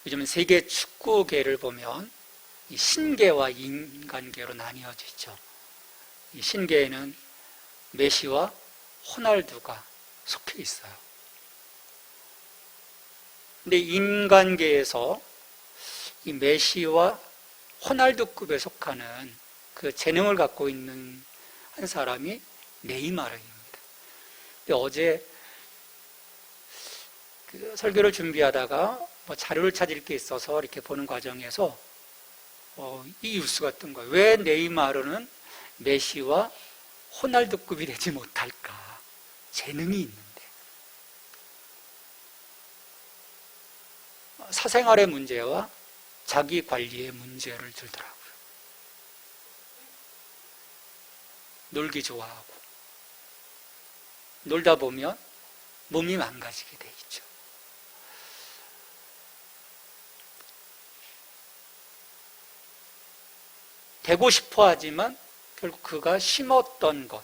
요즘 세계 축구계를 보면 이 신계와 인간계로 나뉘어져 있죠. 이 신계에는 메시와 호날두가 속해 있어요. 근데 인간계에서 이 메시와 호날두급에 속하는 그 재능을 갖고 있는 한 사람이 네이마르입니다. 어제 그 설교를 준비하다가 자료를 찾을 게 있어서 이렇게 보는 과정에서 이 뉴스가 뜬 거예요. 왜 네이마르는 메시와 호날두급이 되지 못할까? 재능이 있는데. 사생활의 문제와 자기 관리의 문제를 들더라고요. 놀기 좋아하고 놀다 보면 몸이 망가지게 돼 있죠. 되고 싶어 하지만 결국 그가 심었던 것,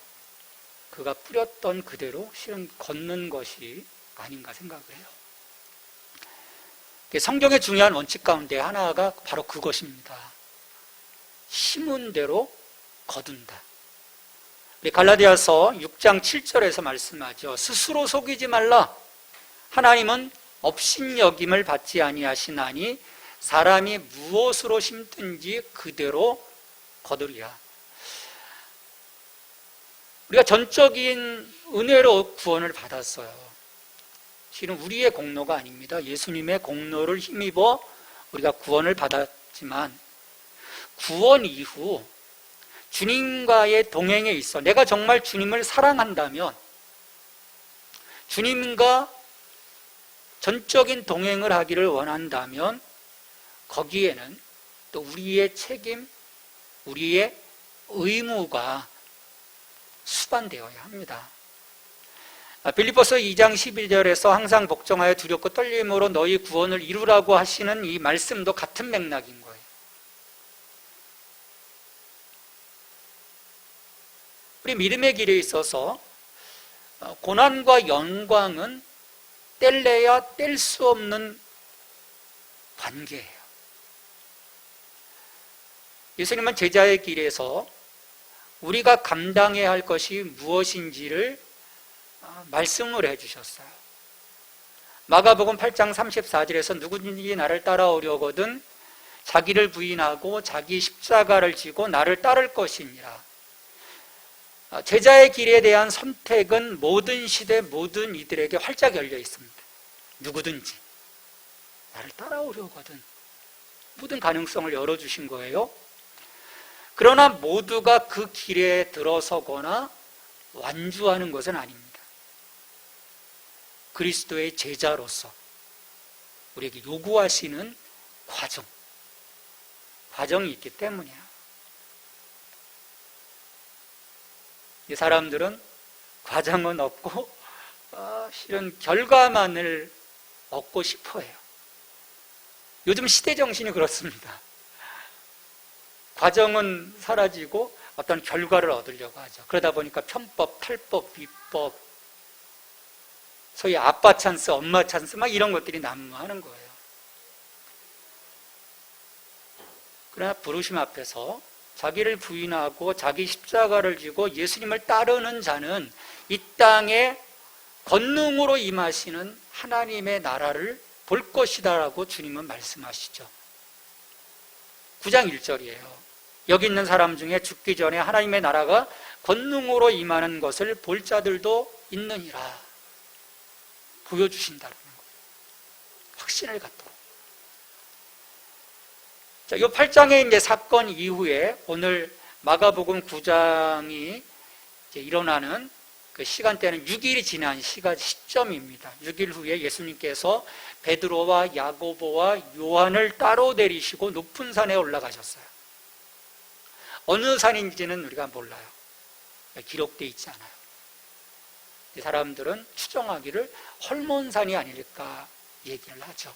그가 뿌렸던 그대로 실은 걷는 것이 아닌가 생각을 해요. 성경의 중요한 원칙 가운데 하나가 바로 그것입니다. 심은 대로 거둔다. 갈라디아서 6장 7절에서 말씀하죠. 스스로 속이지 말라. 하나님은 업신여김을 받지 아니하시나니 사람이 무엇으로 심든지 그대로 거두리라. 우리가 전적인 은혜로 구원을 받았어요. 실은 우리의 공로가 아닙니다. 예수님의 공로를 힘입어 우리가 구원을 받았지만 구원 이후 주님과의 동행에 있어 내가 정말 주님을 사랑한다면 주님과 전적인 동행을 하기를 원한다면 거기에는 또 우리의 책임, 우리의 의무가 수반되어야 합니다. 빌립보서 2장 11절에서 항상 복종하여 두렵고 떨림으로 너희 구원을 이루라고 하시는 이 말씀도 같은 맥락인 거예요. 우리 믿음의 길에 있어서 고난과 영광은 뗄래야 뗄 수 없는 관계예요. 예수님은 제자의 길에서 우리가 감당해야 할 것이 무엇인지를 말씀을 해주셨어요. 마가복음 8장 34절에서 누구든지 나를 따라오려거든 자기를 부인하고 자기 십자가를 지고 나를 따를 것이니라. 제자의 길에 대한 선택은 모든 시대 모든 이들에게 활짝 열려 있습니다. 누구든지 나를 따라오려거든 모든 가능성을 열어주신 거예요. 그러나 모두가 그 길에 들어서거나 완주하는 것은 아닙니다. 그리스도의 제자로서 우리에게 요구하시는 과정이 있기 때문이에요. 이 사람들은 과정은 없고 실은 결과만을 얻고 싶어 해요. 요즘 시대 정신이 그렇습니다. 과정은 사라지고 어떤 결과를 얻으려고 하죠. 그러다 보니까 편법, 탈법, 위법, 소위 아빠 찬스, 엄마 찬스 막 이런 것들이 난무하는 거예요. 그러나 부르심 앞에서 자기를 부인하고 자기 십자가를 지고 예수님을 따르는 자는 이 땅에 권능으로 임하시는 하나님의 나라를 볼 것이다 라고 주님은 말씀하시죠. 9장 1절이에요. 여기 있는 사람 중에 죽기 전에 하나님의 나라가 권능으로 임하는 것을 볼 자들도 있느니라 보여주신다는 거예요. 확신을 갖도록. 자, 이 8장의 이제 사건 이후에 오늘 마가복음 9장이 이제 일어나는 그 시간대는 6일이 지난 시점입니다. 6일 후에 예수님께서 베드로와 야고보와 요한을 따로 데리시고 높은 산에 올라가셨어요. 어느 산인지는 우리가 몰라요. 기록되어 있지 않아요. 이 사람들은 추정하기를 헐몬산이 아닐까 얘기를 하죠.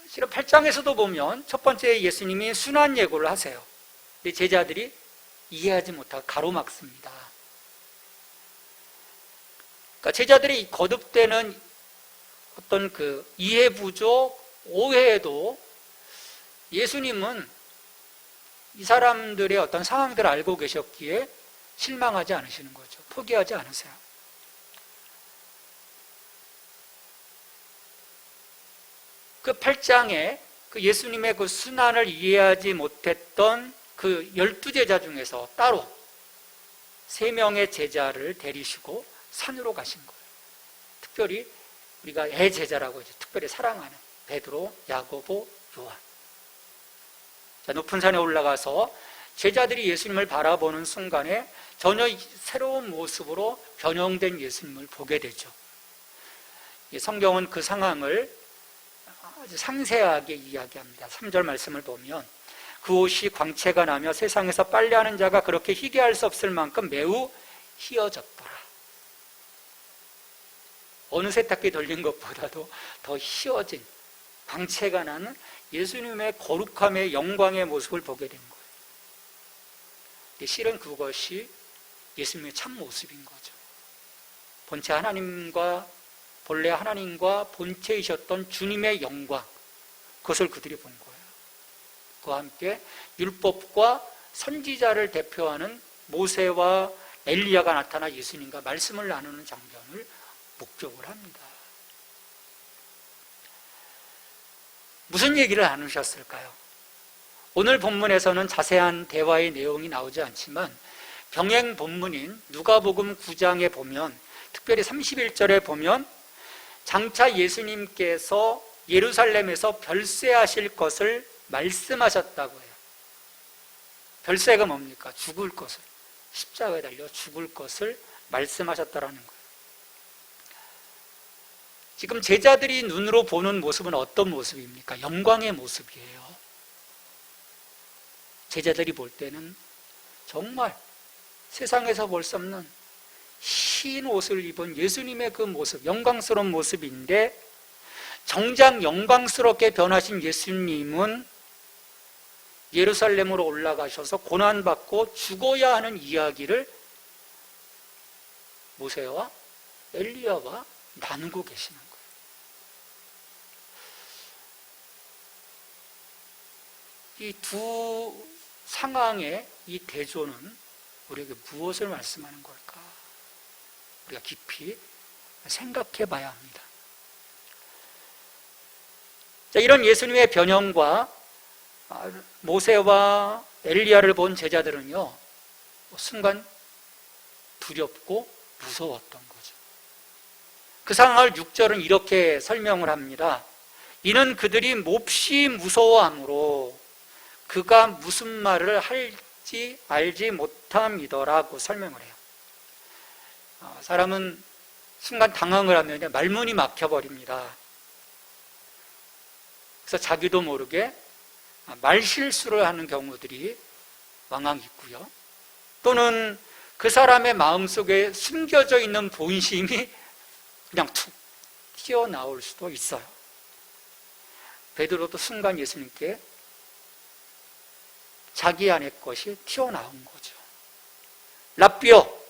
실은 8장에서도 보면 첫 번째 예수님이 순환 예고를 하세요. 근데 제자들이 이해하지 못하고 가로막습니다. 그러니까 제자들이 거듭되는 어떤 그 이해 부족, 오해에도 예수님은 이 사람들의 어떤 상황들을 알고 계셨기에 실망하지 않으시는 거죠. 포기하지 않으세요. 그 8장에 그 예수님의 그 순환을 이해하지 못했던 그 12제자 중에서 따로 3명의 제자를 데리시고 산으로 가신 거예요. 특별히 우리가 애제자라고 이제 특별히 사랑하는 베드로, 야고보, 요한. 자, 높은 산에 올라가서 제자들이 예수님을 바라보는 순간에 전혀 새로운 모습으로 변형된 예수님을 보게 되죠. 성경은 그 상황을 아주 상세하게 이야기합니다. 3절 말씀을 보면 그 옷이 광채가 나며 세상에서 빨래하는 자가 그렇게 희게할 수 없을 만큼 매우 희어졌더라. 어느 세탁기 돌린 것보다도 더 희어진 광채가 나는 예수님의 거룩함의 영광의 모습을 보게 된 거예요. 근데 실은 그것이 예수님의 참 모습인 거죠. 본래 하나님과 본체이셨던 주님의 영광, 그것을 그들이 본 거예요. 그와 함께 율법과 선지자를 대표하는 모세와 엘리야가 나타나 예수님과 말씀을 나누는 장면을 목격을 합니다. 무슨 얘기를 나누셨을까요? 오늘 본문에서는 자세한 대화의 내용이 나오지 않지만 병행 본문인 누가복음 9장에 보면, 특별히 31절에 보면 장차 예수님께서 예루살렘에서 별세하실 것을 말씀하셨다고 해요. 별세가 뭡니까? 죽을 것을, 십자가에 달려 죽을 것을 말씀하셨다라는 거예요. 지금 제자들이 눈으로 보는 모습은 어떤 모습입니까? 영광의 모습이에요. 제자들이 볼 때는 정말 세상에서 볼 수 없는 흰 옷을 입은 예수님의 그 모습, 영광스러운 모습인데, 정작 영광스럽게 변하신 예수님은 예루살렘으로 올라가셔서 고난받고 죽어야 하는 이야기를 모세와 엘리야와 나누고 계시는 거예요. 이 두 상황의 이 대조는 우리에게 무엇을 말씀하는 걸까? 우리가 깊이 생각해 봐야 합니다. 자, 이런 예수님의 변형과 모세와 엘리야를 본 제자들은요, 순간 두렵고 무서웠던 거죠. 그 상황을 6절은 이렇게 설명을 합니다. 이는 그들이 몹시 무서워함으로 그가 무슨 말을 할지 알지 못함이더라고 설명을 해요. 사람은 순간 당황을 하면 말문이 막혀버립니다. 그래서 자기도 모르게 말실수를 하는 경우들이 왕왕 있고요. 또는 그 사람의 마음속에 숨겨져 있는 본심이 그냥 툭 튀어나올 수도 있어요. 베드로도 순간 예수님께 자기 안의 것이 튀어나온 거죠. 랍비여,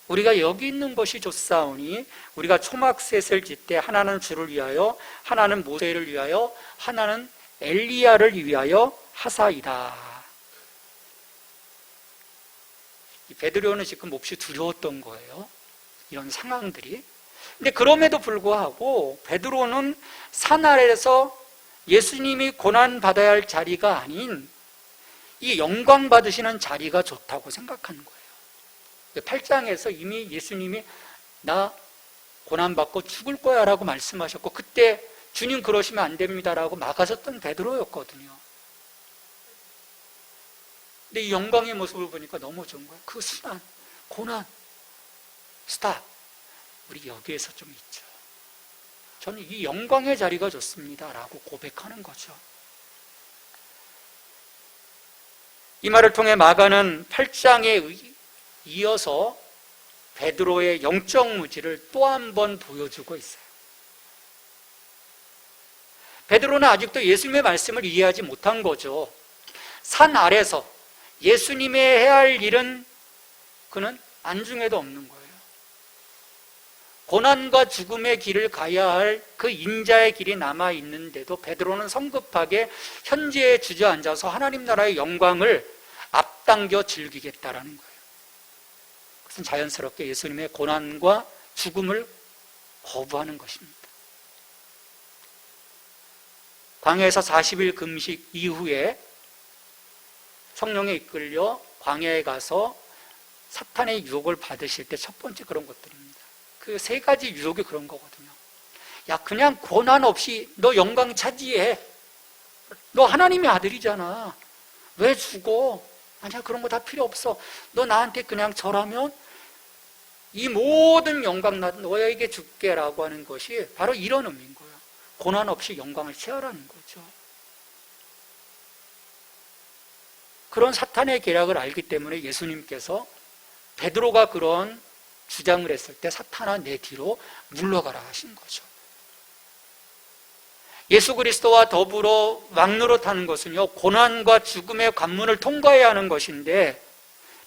우리가 여기 있는 것이 좋사오니 우리가 초막셋을 짓되 하나는 주를 위하여, 하나는 모세를 위하여, 하나는 엘리야를 위하여 하사이다. 베드로는 지금 몹시 두려웠던 거예요. 이런 상황들이. 근데 그럼에도 불구하고 베드로는 산 아래에서 예수님이 고난받아야 할 자리가 아닌 이 영광 받으시는 자리가 좋다고 생각하는 거예요. 8장에서 이미 예수님이 나 고난받고 죽을 거야 라고 말씀하셨고, 그때 주님 그러시면 안 됩니다 라고 막아섰던 베드로였거든요. 근데 이 영광의 모습을 보니까 너무 좋은 거예요. 그 순환, 고난, 스탑, 우리 여기에서 좀 있죠. 저는 이 영광의 자리가 좋습니다 라고 고백하는 거죠. 이 말을 통해 마가는 8장에 이어서 베드로의 영적 무지를 또 한 번 보여주고 있어요. 베드로는 아직도 예수님의 말씀을 이해하지 못한 거죠. 산 아래서 예수님의 해야 할 일은 그는 안중에도 없는 거예요. 고난과 죽음의 길을 가야 할 그 인자의 길이 남아 있는데도 베드로는 성급하게 현재에 주저앉아서 하나님 나라의 영광을 앞당겨 즐기겠다라는 거예요. 그것은 자연스럽게 예수님의 고난과 죽음을 거부하는 것입니다. 광야에서 40일 금식 이후에 성령에 이끌려 광야에 가서 사탄의 유혹을 받으실 때 첫 번째 그런 것들입니다. 그 세 가지 유혹이 그런 거거든요. 야, 그냥 고난 없이 너 영광 차지해. 너 하나님의 아들이잖아. 왜 죽어? 아니야, 그런 거 다 필요 없어. 너 나한테 그냥 절하면 이 모든 영광 나 너에게 줄게라고 하는 것이 바로 이런 의미인 거예요. 고난 없이 영광을 취하라는 거죠. 그런 사탄의 계략을 알기 때문에 예수님께서 베드로가 그런 주장을 했을 때 사탄아 내 뒤로 물러가라 하신 거죠. 예수 그리스도와 더불어 왕노릇하는 것은요, 고난과 죽음의 관문을 통과해야 하는 것인데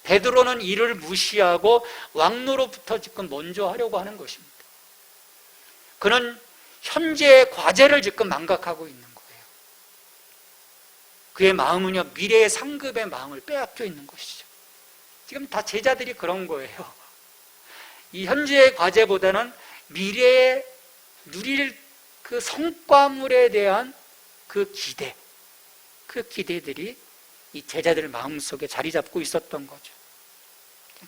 베드로는 이를 무시하고 왕노릇부터 지금 먼저 하려고 하는 것입니다. 그는 현재의 과제를 지금 망각하고 있는 거예요. 그의 마음은요, 미래의 상급의 마음을 빼앗겨 있는 것이죠. 지금 다 제자들이 그런 거예요. 이 현재의 과제보다는 미래에 누릴 그 성과물에 대한 그 기대, 그 기대들이 이 제자들 마음속에 자리 잡고 있었던 거죠.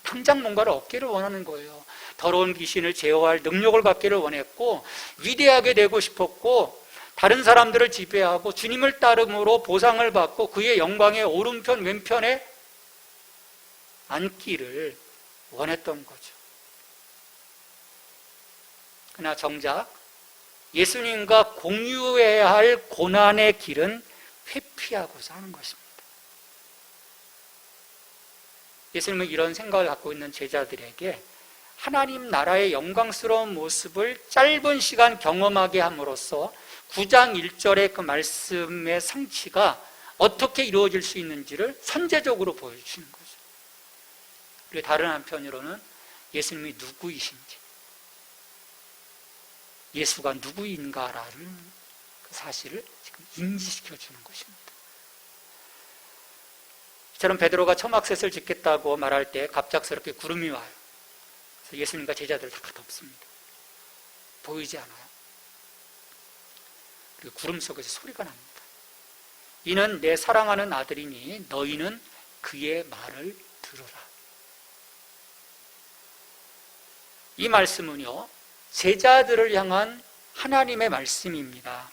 당장 뭔가를 얻기를 원하는 거예요. 더러운 귀신을 제어할 능력을 갖기를 원했고, 위대하게 되고 싶었고, 다른 사람들을 지배하고 주님을 따름으로 보상을 받고 그의 영광의 오른편 왼편에 앉기를 원했던 거죠. 그러나 정작 예수님과 공유해야 할 고난의 길은 회피하고자 하는 것입니다. 예수님은 이런 생각을 갖고 있는 제자들에게 하나님 나라의 영광스러운 모습을 짧은 시간 경험하게 함으로써 9장 1절의 그 말씀의 성취가 어떻게 이루어질 수 있는지를 선제적으로 보여주시는 거죠. 그리고 다른 한편으로는 예수님이 누구이신지, 예수가 누구인가라는 그 사실을 지금 인지시켜 주는 것입니다. 이처럼 베드로가 초막셋을 짓겠다고 말할 때 갑작스럽게 구름이 와요. 그래서 예수님과 제자들 다 덮습니다. 보이지 않아요. 그리고 구름 속에서 소리가 납니다. 이는 내 사랑하는 아들이니 너희는 그의 말을 들으라. 이 말씀은요, 제자들을 향한 하나님의 말씀입니다.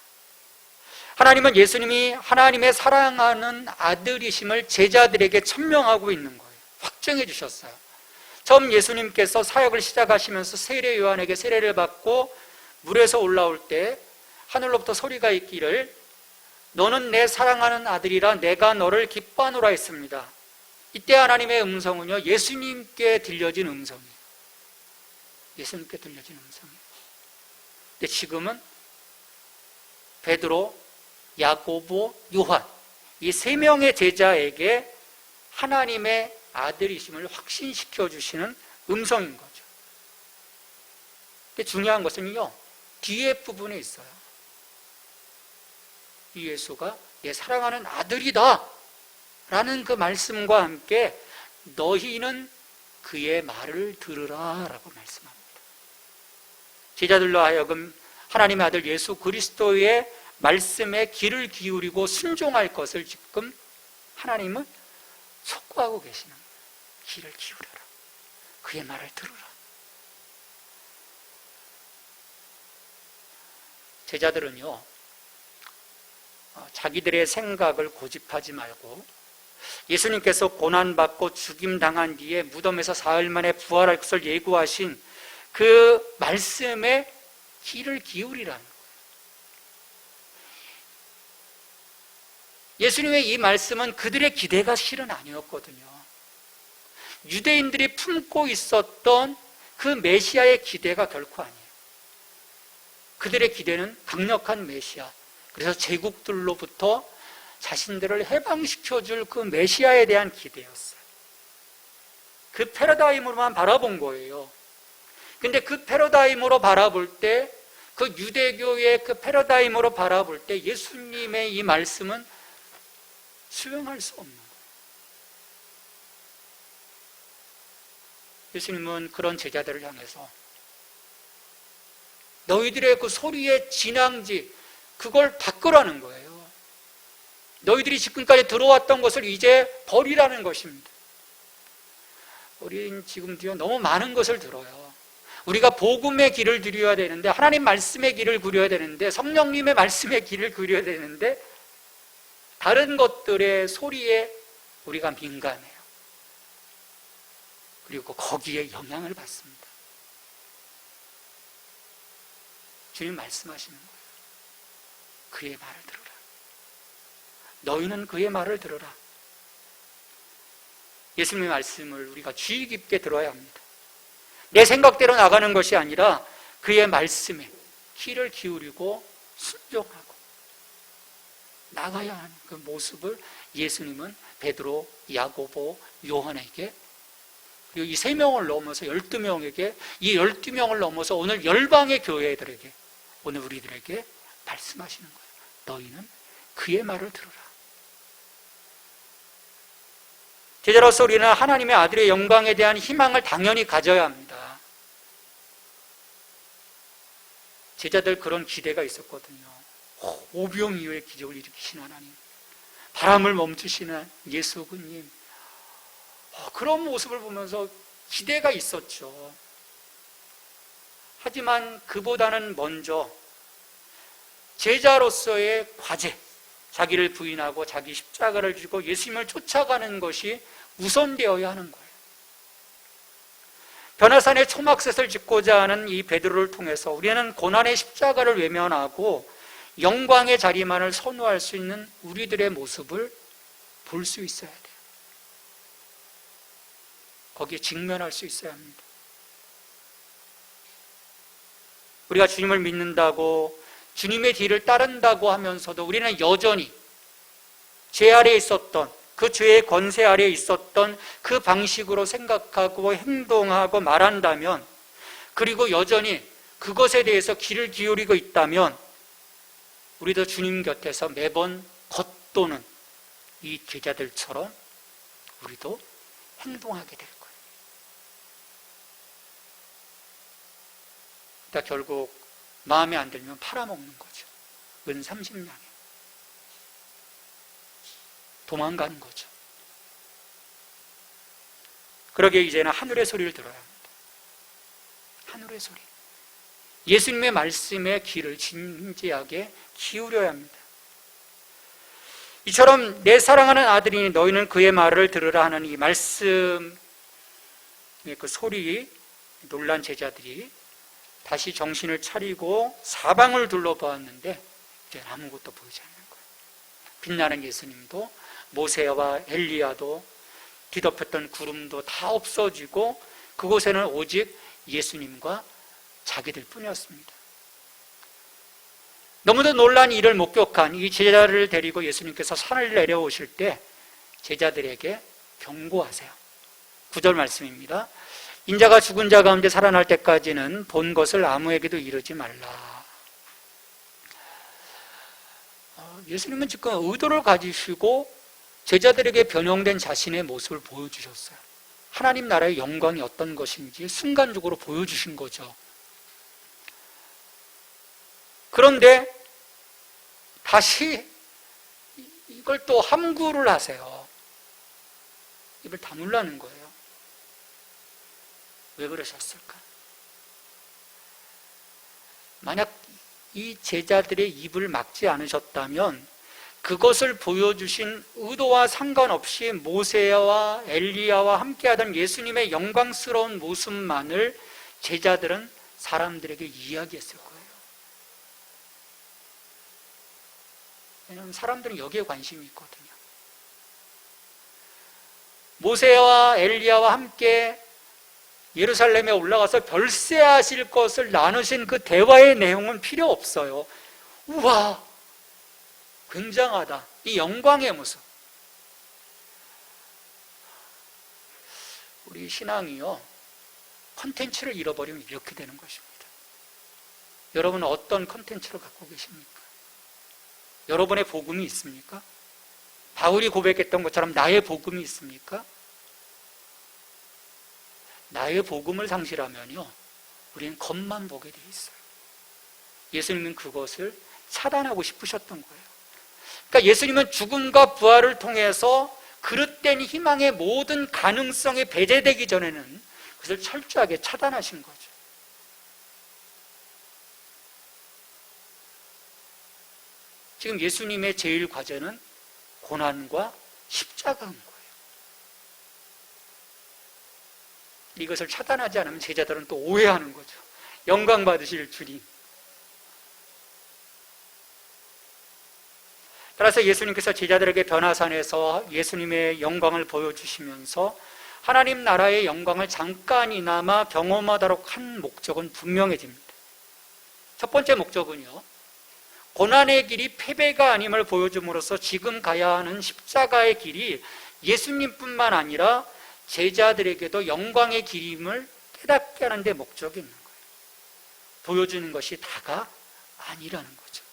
하나님은 예수님이 하나님의 사랑하는 아들이심을 제자들에게 천명하고 있는 거예요. 확정해 주셨어요. 처음 예수님께서 사역을 시작하시면서 세례 요한에게 세례를 받고 물에서 올라올 때 하늘로부터 소리가 있기를 너는 내 사랑하는 아들이라 내가 너를 기뻐하노라 했습니다. 이때 하나님의 음성은요, 예수님께 들려진 음성이에요. 예수님께 들려진 음성이에요. 근데 지금은 베드로, 야고보, 요한 이 세 명의 제자에게 하나님의 아들이심을 확신시켜 주시는 음성인 거죠. 근데 중요한 것은요, 뒤에 부분에 있어요. 이 예수가 내 사랑하는 아들이다 라는 그 말씀과 함께 너희는 그의 말을 들으라 라고 말씀합니다. 제자들로 하여금 하나님의 아들 예수 그리스도의 말씀에 귀를 기울이고 순종할 것을 지금 하나님은 촉구하고 계시는 거예요. 귀를 기울여라. 그의 말을 들으라. 제자들은요, 자기들의 생각을 고집하지 말고 예수님께서 고난받고 죽임당한 뒤에 무덤에서 사흘 만에 부활할 것을 예고하신 그 말씀에 귀를 기울이라는 거예요. 예수님의 이 말씀은 그들의 기대가 실은 아니었거든요. 유대인들이 품고 있었던 그 메시아의 기대가 결코 아니에요. 그들의 기대는 강력한 메시아, 그래서 제국들로부터 자신들을 해방시켜줄 그 메시아에 대한 기대였어요. 그 패러다임으로만 바라본 거예요. 근데 그 패러다임으로 바라볼 때, 그 유대교의 그 패러다임으로 바라볼 때 예수님의 이 말씀은 수용할 수 없는 거예요. 예수님은 그런 제자들을 향해서 너희들의 그 소리의 진앙지, 그걸 바꾸라는 거예요. 너희들이 지금까지 들어왔던 것을 이제 버리라는 것입니다. 우린 지금도요, 너무 많은 것을 들어요. 우리가 복음의 길을 들여야 되는데, 하나님 말씀의 길을 그려야 되는데, 성령님의 말씀의 길을 그려야 되는데, 다른 것들의 소리에 우리가 민감해요. 그리고 거기에 영향을 받습니다. 주님 말씀하시는 거예요. 그의 말을 들어라. 너희는 그의 말을 들어라. 예수님의 말씀을 우리가 주의 깊게 들어야 합니다. 내 생각대로 나가는 것이 아니라 그의 말씀에 귀를 기울이고 순종하고 나가야 하는 그 모습을 예수님은 베드로, 야고보, 요한에게, 그리고 이 3명을 넘어서 12명에게, 이 12명을 넘어서 오늘 열방의 교회들에게, 오늘 우리들에게 말씀하시는 거예요. 너희는 그의 말을 들어라. 제자로서 우리는 하나님의 아들의 영광에 대한 희망을 당연히 가져야 합니다. 제자들 그런 기대가 있었거든요. 오병 이후에 기적을 일으키신 하나님, 바람을 멈추시는 예수님, 그런 모습을 보면서 기대가 있었죠. 하지만 그보다는 먼저 제자로서의 과제, 자기를 부인하고 자기 십자가를 지고 예수님을 쫓아가는 것이 우선되어야 하는 거예요. 변화산의 초막셋을 짓고자 하는 이 베드로를 통해서 우리는 고난의 십자가를 외면하고 영광의 자리만을 선호할 수 있는 우리들의 모습을 볼 수 있어야 돼요. 거기에 직면할 수 있어야 합니다. 우리가 주님을 믿는다고, 주님의 뒤를 따른다고 하면서도 우리는 여전히 죄 아래에 있었던, 그 죄의 권세 아래에 있었던 그 방식으로 생각하고 행동하고 말한다면, 그리고 여전히 그것에 대해서 귀를 기울이고 있다면 우리도 주님 곁에서 매번 겉도는 이 제자들처럼 우리도 행동하게 될 거예요. 그러니까 결국 마음에 안 들면 팔아먹는 거죠. 은 30냥에 도망가는 거죠. 그러기에 이제는 하늘의 소리를 들어야 합니다. 하늘의 소리. 예수님의 말씀에 귀를 진지하게 기울여야 합니다. 이처럼 내 사랑하는 아들이니 너희는 그의 말을 들으라 하는 이 말씀의 그 소리, 놀란 제자들이 다시 정신을 차리고 사방을 둘러보았는데 이제 아무것도 보이지 않는 거예요. 빛나는 예수님도, 모세와 엘리야도, 뒤덮였던 구름도 다 없어지고 그곳에는 오직 예수님과 자기들 뿐이었습니다. 너무도 놀란 일을 목격한 이 제자를 데리고 예수님께서 산을 내려오실 때 제자들에게 경고하세요. 9절 말씀입니다. 인자가 죽은 자 가운데 살아날 때까지는 본 것을 아무에게도 이르지 말라. 예수님은 지금 의도를 가지시고 제자들에게 변형된 자신의 모습을 보여주셨어요. 하나님 나라의 영광이 어떤 것인지 순간적으로 보여주신 거죠. 그런데 다시 이걸 또 함구를 하세요. 입을 다물라는 거예요. 왜 그러셨을까? 만약 이 제자들의 입을 막지 않으셨다면 그것을 보여주신 의도와 상관없이 모세와 엘리야와 함께하던 예수님의 영광스러운 모습만을 제자들은 사람들에게 이야기했을 거예요. 왜냐하면 사람들은 여기에 관심이 있거든요. 모세와 엘리야와 함께 예루살렘에 올라가서 별세하실 것을 나누신 그 대화의 내용은 필요 없어요. 우와, 굉장하다. 이 영광의 모습. 우리 신앙이요, 컨텐츠를 잃어버리면 이렇게 되는 것입니다. 여러분은 어떤 컨텐츠를 갖고 계십니까? 여러분의 복음이 있습니까? 바울이 고백했던 것처럼 나의 복음이 있습니까? 나의 복음을 상실하면요, 우리는 겉만 보게 돼 있어요. 예수님은 그것을 차단하고 싶으셨던 거예요. 그러니까 예수님은 죽음과 부활을 통해서 그릇된 희망의 모든 가능성이 배제되기 전에는 그것을 철저하게 차단하신 거죠. 지금 예수님의 제일 과제는 고난과 십자가인 거예요. 이것을 차단하지 않으면 제자들은 또 오해하는 거죠. 영광 받으실 주님. 따라서 예수님께서 제자들에게 변화산에서 예수님의 영광을 보여주시면서 하나님 나라의 영광을 잠깐이나마 경험하도록 한 목적은 분명해집니다. 첫 번째 목적은요, 고난의 길이 패배가 아님을 보여줌으로써 지금 가야 하는 십자가의 길이 예수님뿐만 아니라 제자들에게도 영광의 길임을 깨닫게 하는 데 목적이 있는 거예요. 보여주는 것이 다가 아니라는 거죠.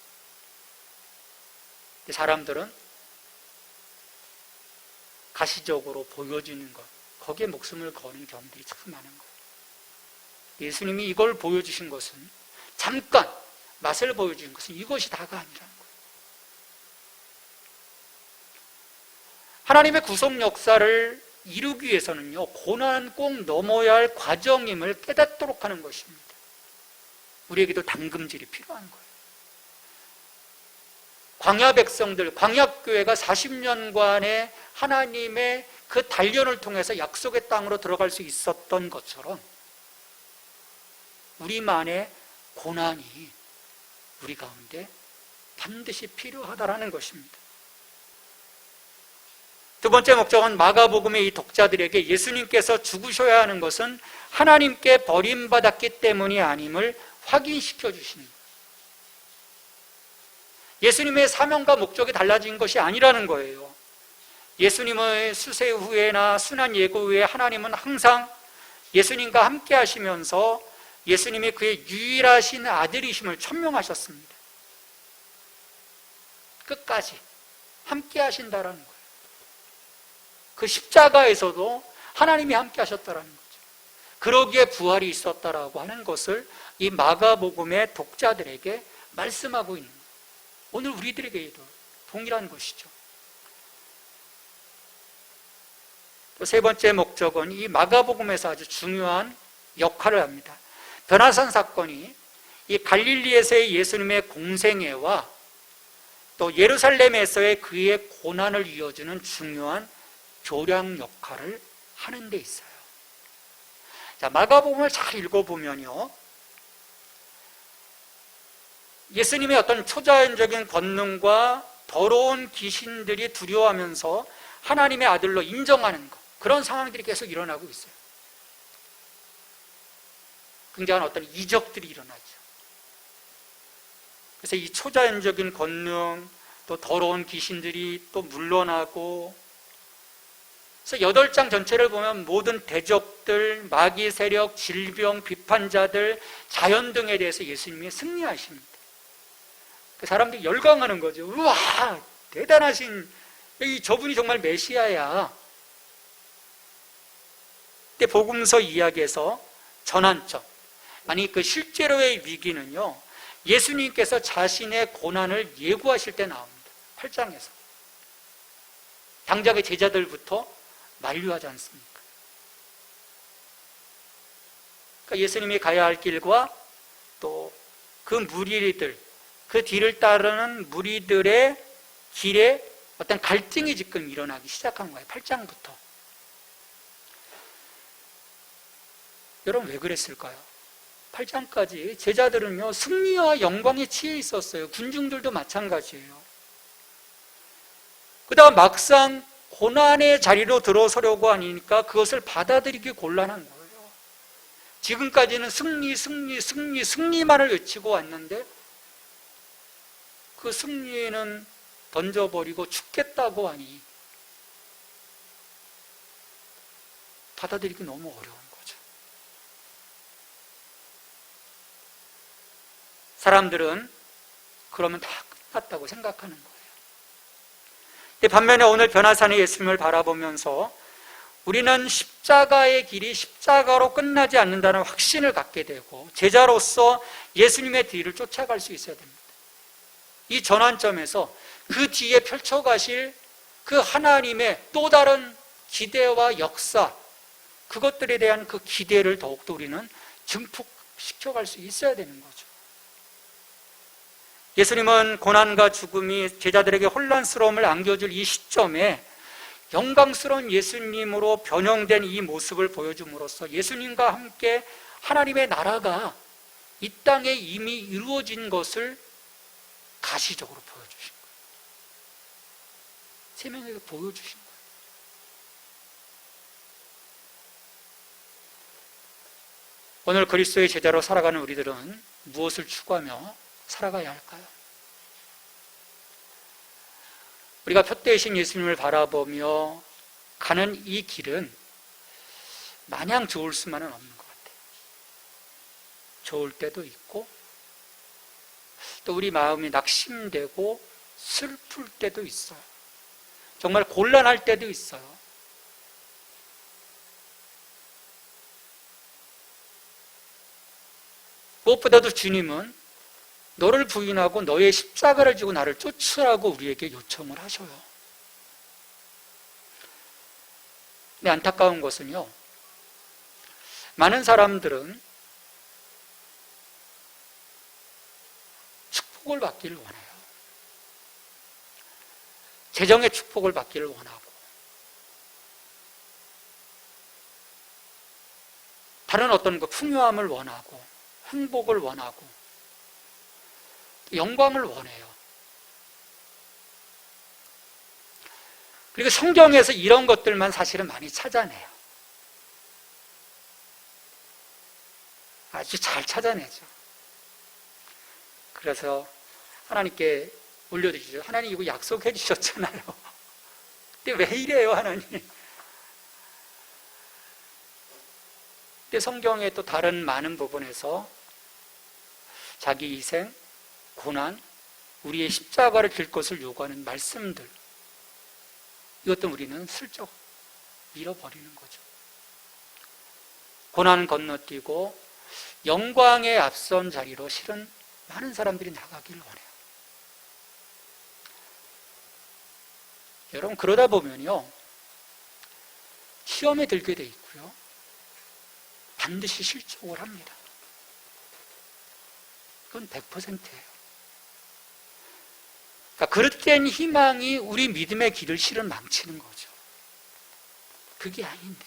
사람들은 가시적으로 보여주는 것, 거기에 목숨을 거는 경우들이 참 많은 거예요. 예수님이 이걸 보여주신 것은, 잠깐 맛을 보여주신 것은 이것이 다가 아니라는 거예요. 하나님의 구속 역사를 이루기 위해서는요, 고난 꼭 넘어야 할 과정임을 깨닫도록 하는 것입니다. 우리에게도 담금질이 필요한 거예요. 광야 백성들, 광야교회가 40년간의 하나님의 그 단련을 통해서 약속의 땅으로 들어갈 수 있었던 것처럼 우리만의 고난이 우리 가운데 반드시 필요하다라는 것입니다. 두 번째 목적은 마가복음의 이 독자들에게 예수님께서 죽으셔야 하는 것은 하나님께 버림받았기 때문이 아님을 확인시켜 주시는 거예요. 예수님의 사명과 목적이 달라진 것이 아니라는 거예요. 예수님의 수세 후에나 순환 예고 후에 하나님은 항상 예수님과 함께 하시면서 예수님이 그의 유일하신 아들이심을 천명하셨습니다. 끝까지 함께 하신다라는 거예요. 그 십자가에서도 하나님이 함께 하셨다라는 거죠. 그러기에 부활이 있었다라고 하는 것을 이 마가복음의 독자들에게 말씀하고 있는 거예요. 오늘 우리들에게도 동일한 것이죠. 또 세 번째 목적은 이 마가복음에서 아주 중요한 역할을 합니다. 변화산 사건이 이 갈릴리에서의 예수님의 공생애와 또 예루살렘에서의 그의 고난을 이어주는 중요한 교량 역할을 하는 데 있어요. 자, 마가복음을 잘 읽어보면요, 예수님의 어떤 초자연적인 권능과 더러운 귀신들이 두려워하면서 하나님의 아들로 인정하는 것, 그런 상황들이 계속 일어나고 있어요. 굉장한 어떤 이적들이 일어나죠. 그래서 이 초자연적인 권능, 또 더러운 귀신들이 또 물러나고, 그래서 8장 전체를 보면 모든 대적들, 마귀 세력, 질병, 비판자들, 자연 등에 대해서 예수님이 승리하십니다. 그 사람들이 열광하는 거죠. 우와, 대단하신, 저분이 정말 메시아야. 그때 복음서 이야기에서 전환점, 아니 그 실제로의 위기는요, 예수님께서 자신의 고난을 예고하실 때 나옵니다. 8장에서. 당장의 제자들부터 만류하지 않습니까? 그러니까 예수님이 가야 할 길과 또 그 무리들, 그 뒤를 따르는 무리들의 길에 어떤 갈등이 지금 일어나기 시작한 거예요. 8장부터. 여러분 왜 그랬을까요? 8장까지 제자들은요, 승리와 영광에 치여 있었어요. 군중들도 마찬가지예요. 그 다음 막상 고난의 자리로 들어서려고 하니까 그것을 받아들이기 곤란한 거예요. 지금까지는 승리, 승리, 승리, 승리만을 외치고 왔는데 그 승리는 던져버리고 죽겠다고 하니 받아들이기 너무 어려운 거죠. 사람들은 그러면 다 끝났다고 생각하는 거예요. 근데 반면에 오늘 변화산의 예수님을 바라보면서 우리는 십자가의 길이 십자가로 끝나지 않는다는 확신을 갖게 되고 제자로서 예수님의 뒤를 쫓아갈 수 있어야 됩니다. 이 전환점에서 그 뒤에 펼쳐가실 그 하나님의 또 다른 기대와 역사, 그것들에 대한 그 기대를 더욱더 우리는 증폭시켜갈 수 있어야 되는 거죠. 예수님은 고난과 죽음이 제자들에게 혼란스러움을 안겨줄 이 시점에 영광스러운 예수님으로 변형된 이 모습을 보여줌으로써 예수님과 함께 하나님의 나라가 이 땅에 이미 이루어진 것을 가시적으로 보여주신 거예요. 세 명에게 보여주신 거예요. 오늘 그리스도의 제자로 살아가는 우리들은 무엇을 추구하며 살아가야 할까요? 우리가 표대이신 예수님을 바라보며 가는 이 길은 마냥 좋을 수만은 없는 것 같아요. 좋을 때도 있고 또 우리 마음이 낙심되고 슬플 때도 있어요. 정말 곤란할 때도 있어요. 무엇보다도 주님은 너를 부인하고 너의 십자가를 지고 나를 쫓으라고 우리에게 요청을 하셔요. 근데 안타까운 것은요, 많은 사람들은 축복을 받기를 원해요. 재정의 축복을 받기를 원하고 다른 어떤 그 풍요함을 원하고 행복을 원하고 영광을 원해요. 그리고 성경에서 이런 것들만 사실은 많이 찾아내요. 아주 잘 찾아내죠. 그래서 하나님께 올려드리죠. 하나님 이거 약속해 주셨잖아요. 근데 왜 이래요, 하나님? 근데 성경의 또 다른 많은 부분에서 자기 희생, 고난, 우리의 십자가를 질 것을 요구하는 말씀들, 이것도 우리는 슬쩍 잃어버리는 거죠. 고난 건너뛰고 영광의 앞선 자리로 실은 많은 사람들이 나가기를 원해요. 여러분, 그러다 보면요, 시험에 들게 돼 있고요, 반드시 실족을 합니다. 그건 100%예요. 그러니까 그릇된 희망이 우리 믿음의 길을 실은 망치는 거죠. 그게 아닌데,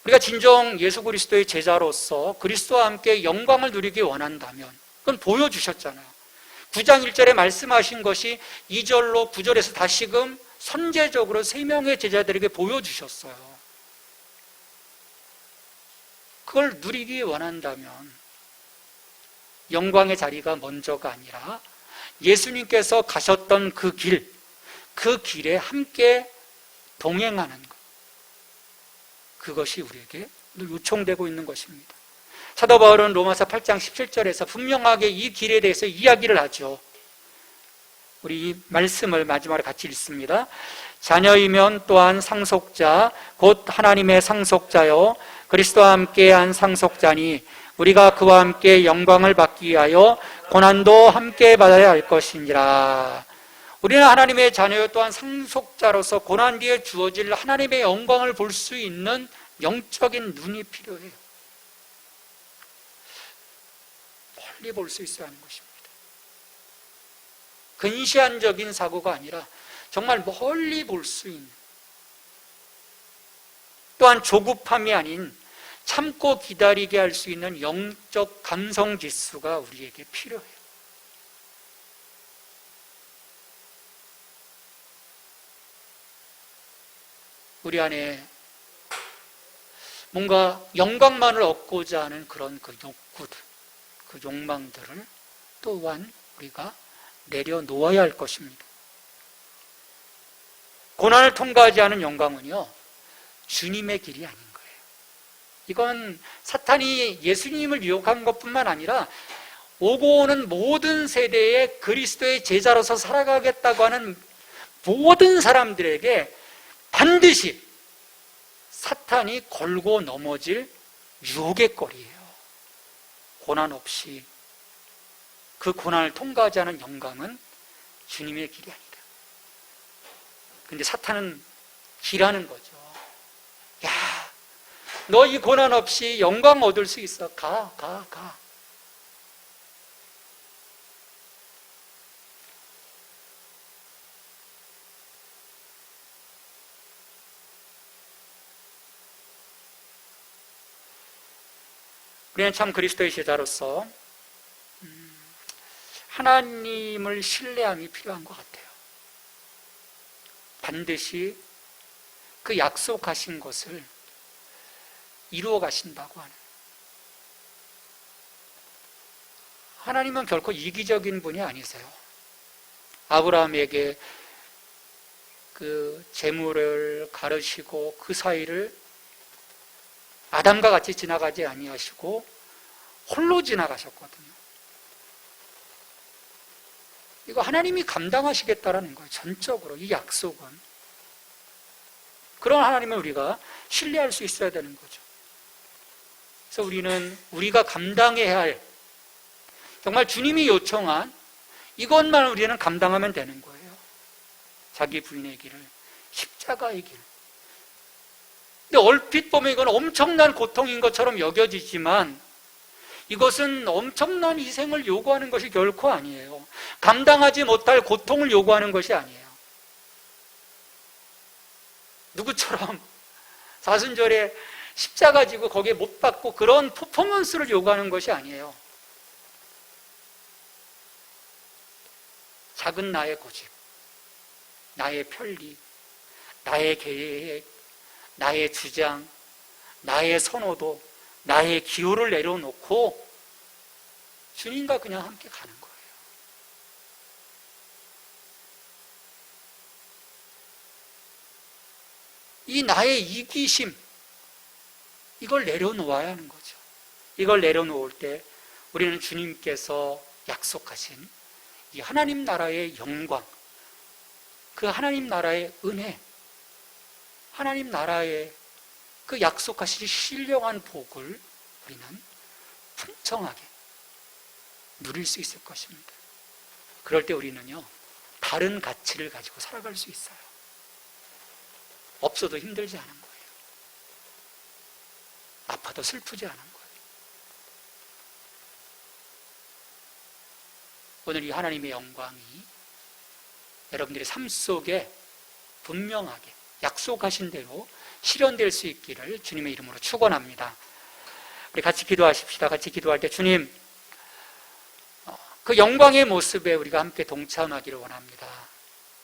우리가 진정 예수 그리스도의 제자로서 그리스도와 함께 영광을 누리기 원한다면 그건 보여주셨잖아요. 9장 1절에 말씀하신 것이 2절로 9절에서 다시금 선제적으로 3명의 제자들에게 보여주셨어요. 그걸 누리기 원한다면 영광의 자리가 먼저가 아니라 예수님께서 가셨던 그 길, 그 길에 함께 동행하는 것, 그것이 우리에게 늘 요청되고 있는 것입니다. 사도 바울은 로마서 8장 17절에서 분명하게 이 길에 대해서 이야기를 하죠. 우리 이 말씀을 마지막으로 같이 읽습니다. 자녀이면 또한 상속자, 곧 하나님의 상속자요 그리스도와 함께한 상속자니 우리가 그와 함께 영광을 받기 위하여 고난도 함께 받아야 할 것이니라. 우리는 하나님의 자녀요 또한 상속자로서 고난 뒤에 주어질 하나님의 영광을 볼 수 있는 영적인 눈이 필요해요. 멀리 볼 수 있어야 하는 것입니다. 근시안적인 사고가 아니라 정말 멀리 볼 수 있는, 또한 조급함이 아닌 참고 기다리게 할 수 있는 영적 감성 지수가 우리에게 필요해요. 우리 안에 뭔가 영광만을 얻고자 하는 그런 그 욕구들, 그 욕망들을 또한 우리가 내려놓아야 할 것입니다. 고난을 통과하지 않은 영광은요, 주님의 길이 아닌 거예요. 이건 사탄이 예수님을 유혹한 것뿐만 아니라 오고 오는 모든 세대에 그리스도의 제자로서 살아가겠다고 하는 모든 사람들에게 반드시 사탄이 걸고 넘어질 유혹의 거리예요. 고난 없이 그 고난을 통과하지 않은 영광은 주님의 길이 아니다. 근데 사탄은 기라는 거죠. 야, 너 이 고난 없이 영광 얻을 수 있어. 가. 우리는 참 그리스도의 제자로서 하나님을 신뢰함이 필요한 것 같아요. 반드시 그 약속하신 것을 이루어 가신다고 하는. 하나님은 결코 이기적인 분이 아니세요. 아브라함에게 그 재물을 가르시고 그 사이를 아담과 같이 지나가지 아니하시고 홀로 지나가셨거든요. 이거 하나님이 감당하시겠다라는 거예요. 전적으로 이 약속은. 그런 하나님을 우리가 신뢰할 수 있어야 되는 거죠. 그래서 우리는 우리가 감당해야 할, 정말 주님이 요청한 이것만 우리는 감당하면 되는 거예요. 자기 부인의 길을, 십자가의 길. 근데 얼핏 보면 이건 엄청난 고통인 것처럼 여겨지지만 이것은 엄청난 희생을 요구하는 것이 결코 아니에요. 감당하지 못할 고통을 요구하는 것이 아니에요. 누구처럼 사순절에 십자가 지고 거기에 못 박고 그런 퍼포먼스를 요구하는 것이 아니에요. 작은 나의 고집, 나의 편리, 나의 계획, 나의 주장, 나의 선호도, 나의 기호를 내려놓고 주님과 그냥 함께 가는 거예요. 이 나의 이기심, 이걸 내려놓아야 하는 거죠. 이걸 내려놓을 때 우리는 주님께서 약속하신 이 하나님 나라의 영광, 그 하나님 나라의 은혜, 하나님 나라의 그 약속하신 신령한 복을 우리는 풍성하게 누릴 수 있을 것입니다. 그럴 때 우리는요, 다른 가치를 가지고 살아갈 수 있어요. 없어도 힘들지 않은 거예요. 아파도 슬프지 않은 거예요. 오늘 이 하나님의 영광이 여러분들의 삶 속에 분명하게 약속하신 대로 실현될 수 있기를 주님의 이름으로 축원합니다. 우리 같이 기도하십시다. 같이 기도할 때 주님, 그 영광의 모습에 우리가 함께 동참하기를 원합니다.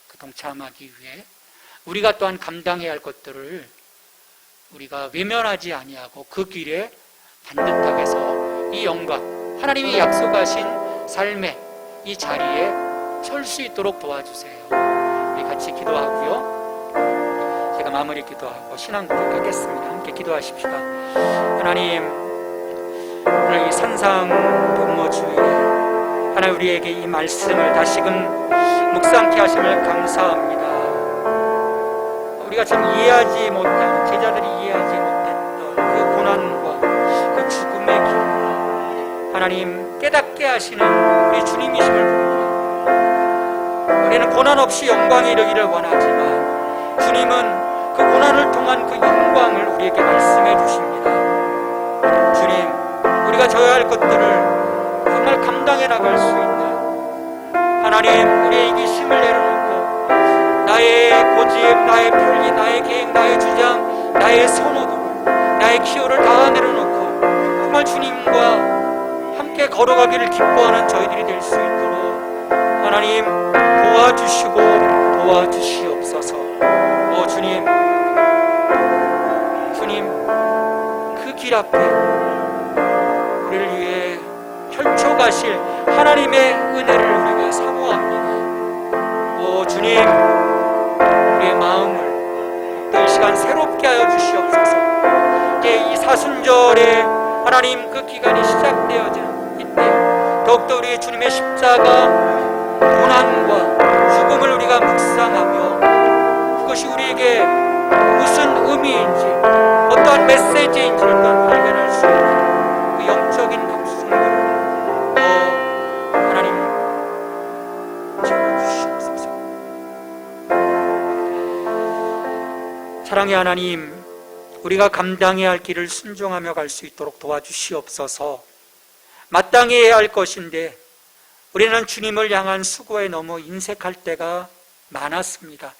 그 동참하기 위해 우리가 또한 감당해야 할 것들을 우리가 외면하지 아니하고 그 길에 반듯하게 해서 이 영광, 하나님이 약속하신 삶의 이 자리에 설 수 있도록 도와주세요. 우리 같이 기도하고요. 제가 마무리 기도하고 신앙 고백하겠습니다. 함께 기도하십시다. 하나님, 오늘 이 산상 분모주일에 하나님 우리에게 이 말씀을 다시금 묵상케 하심을 감사합니다. 우리가 참 이해하지 못한, 제자들이 이해하지 못했던 그 고난과 그 죽음의 길, 하나님 깨닫게 하시는 우리 주님이심을 봅니다. 우리는 고난 없이 영광에 이르기를 원하지만 주님은 그 고난을 통한 그 영광을 우리에게 말씀해 주십니다. 주님, 우리가 져야 할 것들을 정말 감당해 나갈 수 있는 하나님, 우리의 이기심을 내려놓고 나의 고집, 나의 편리, 나의 계획, 나의 주장, 나의 선호도, 나의 기호를 다 내려놓고 정말 주님과 함께 걸어가기를 기뻐하는 저희들이 될 수 있도록 하나님 도와주시고 도와주시옵소서. 주님, 그 길 앞에 우리를 위해 펼쳐가실 하나님의 은혜를 우리가 사모합니다. 주님, 우리의 마음을 또 이 시간 새롭게 하여 주시옵소서. 이제 이 사순절에 하나님 그 기간이 시작되어지는 이때 더욱더 우리 주님의 십자가 고난과 죽음을 우리가 묵상하며 그것이 우리에게 무슨 의미인지 어떠한 메시지인지를 또한 발견할 수 있는 그 영적인 감수성을 하나님 주시옵소서. 사랑의 하나님, 우리가 감당해야 할 길을 순종하며 갈 수 있도록 도와주시옵소서. 마땅히 해야 할 것인데 우리는 주님을 향한 수고에 너무 인색할 때가 많았습니다.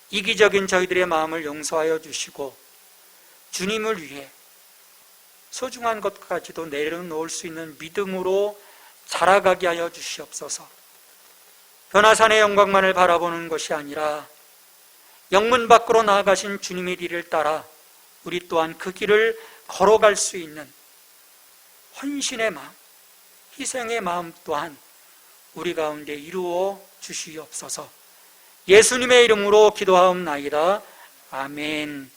이기적인 저희들의 마음을 용서하여 주시고 주님을 위해 소중한 것까지도 내려놓을 수 있는 믿음으로 자라가게 하여 주시옵소서. 변화산의 영광만을 바라보는 것이 아니라 영문 밖으로 나아가신 주님의 길을 따라 우리 또한 그 길을 걸어갈 수 있는 헌신의 마음, 희생의 마음 또한 우리 가운데 이루어 주시옵소서. 예수님의 이름으로 기도하옵나이다. 아멘.